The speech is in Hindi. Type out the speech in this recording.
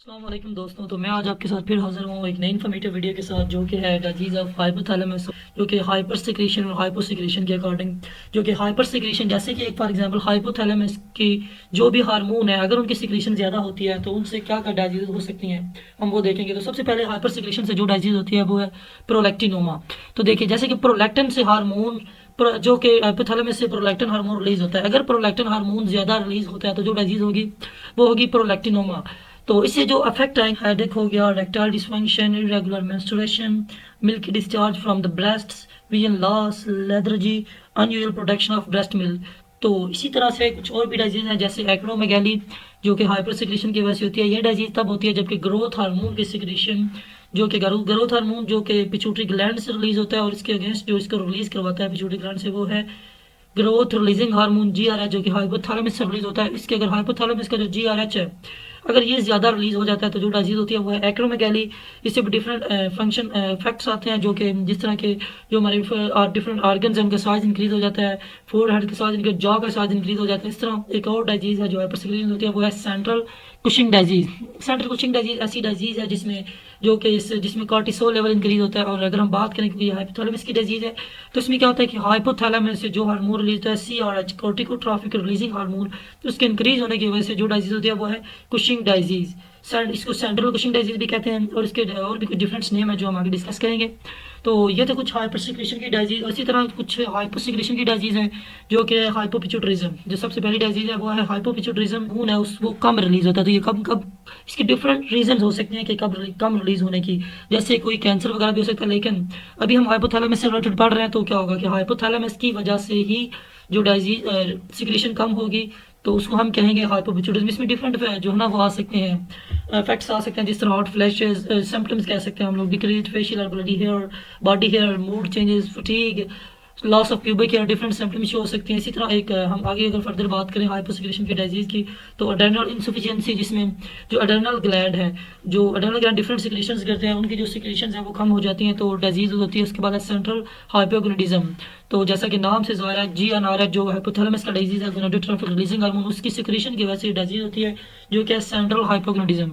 अस्सलाम वालेकुम दोस्तों। तो मैं आज आपके साथ फिर हाज़िर हूँ एक नई इन्फॉर्मेटिव वीडियो के साथ, जो कि है डिजीज़ ऑफ हाइपोथैलेमस, जो कि हाइपर सिक्रीशन और हाइपो सिक्रीशन के अकॉर्डिंग, जो कि हाइपर सिक्रीशन जैसे कि एक फॉर एग्जांपल हाइपोथैलेमस की जो भी हार्मोन है, अगर उनकी सिक्रीशन ज़्यादा होती है तो उनसे क्या क्या डिजीज़ हो सकती हैं, हम वो देखेंगे। तो सबसे पहले हाइपर सिक्रीशन से जो डिजीज़ होती है वो है प्रोलैक्टिनोमा। तो देखिए, जैसे कि प्रोलैक्टिन से हार्मोन जो कि हाइपोथैलेमस से प्रोलैक्टिन हार्मोन रिलीज होता है, अगर प्रोलैक्टिन हार्मोन ज़्यादा रिलीज होता है तो जो डिजीज़ होगी वो होगी प्रोलैक्टिनोमा। तो इससे जो अफेक्ट आएंगे, हेडेक हो गया, erectile dysfunction, irregular menstruation, milk discharge from the breast, vision loss, lethargy, unusual production of breast milk. तो इसी तरह से कुछ और भी डिजीज हैं जैसे एक्रोमेगैली, जो कि हाइपर सिक्रेशन की वजह से होती है। ये डिजीज तब होती है जबकि ग्रोथ हार्मोन की सिक्रेशन, जो कि ग्रोथ हार्मोन जो कि पिट्यूटरी ग्लैंड से रिलीज होता है, और इसके अगेंस्ट जो इसको रिलीज करवाता है पिट्यूटरी ग्लैंड से वो है ग्रोथ रिलीजिंग हार्मोन GRH, जो कि हाइपोथैलेमस से रिलीज होता है। इसके अगर हाइपोथैलेमस का जो GRH है, अगर ये ज़्यादा रिलीज हो जाता है तो जो डिजीज होती है वो है एक्रोमेगैली। इससे भी डिफरेंट फंक्शन इफेक्ट्स आते हैं, जो कि जिस तरह के जो हमारे डिफरेंट ऑर्गन्स हैं उनका साइज इंक्रीज हो जाता है, फोर हेड का साइज, इनके जॉ का साइज इंक्रीज हो जाता है। इस तरह एक और डिजीज है जो हाइपरसिक्रेशन होती है, वो है central Cushing disease. Central Cushing disease ऐसी डिजीज है जिसमें जो कि जिसमें कॉर्टिसोल लेवल इंक्रीज होता है। और अगर हम बात करें कि हाइपोथैलेमस की डिजीज है, तो इसमें क्या होता है कि हाइपोथैलेमस से जो हार्मोन रिलीज होता है CRH, कोर्टिकोट्रॉपिक रिलीजिंग हार्मोन, तो उसके इंक्रीज होने की वजह से जो डिजीज होती है वो है कुशिंग डिजीज। इसको सेंट्रल कुशिंग डिजीज भी कहते हैं, और इसके और भी कुछ डिफरेंट नेम है जो हम आगे डिस्कस करेंगे। तो ये तो कुछ हाइपर सिक्रेशन की डिजीज। इसी तरह कुछ हाइपो सिक्रेशन की डिजीज है, जो कि हाइपोपिट्यूटरिज्म। जो सबसे पहली डिजीज है वो है हाइपोपिट्यूटरिज्म। खून है उस वो कम रिलीज होता है। तो ये कब कब इसके डिफरेंट रीजन हो सकते हैं कि कब कम रिलीज होने की, जैसे कोई कैंसर वगैरह भी हो सकता है। लेकिन अभी हम हाइपोथैलेमस से रिलेटेड पढ़ रहे हैं, तो क्या होगा कि हाइपोथैलेमस की वजह से ही जो डिजीज सिक्रेशन कम होगी, तो उसको हम कहेंगे हाइपोपिट्यूटरिज्म। इसमें डिफरेंट जो है ना वो आ सकते हैं, इफेक्ट्स आ सकते हैं, जिस तरह हॉट फ्लैशेस, सिम्टम्स कह सकते हैं हम लोग, डिक्रीज फेशियल और bloody hair, body hair, mood changes, fatigue, loss of pubic hair, different symptoms show हो सकते हैं। इसी तरह एक हम आगे अगर फर्दर बात करें हाइपोसिक्रेशन की डिजीज की, तो अड्रेनल इनसफिशिएंसी, जिसमें जो अड्रेनल ग्लैंड है, जो अड्रेनल ग्लैंड डिफरेंट सिक्रेशंस करते हैं, उनकी जो सिक्रेशंस हैं वो कम हो जाती हैं, तो डिजीज होती है। उसके बाद है सेंट्रल हाइपोगोनाडिज्म। तो जैसा कि नाम से ज़ाहिर है, GnRH जो हाइपोथैलेमस का डिजीज है, गोनाडोट्रोपिक रिलीजिंग हार्मोन, उसकी सिक्रेशन की वजह से डिजीज होती है, जो कि है सेंट्रल हाइपोगोनाडिज्म।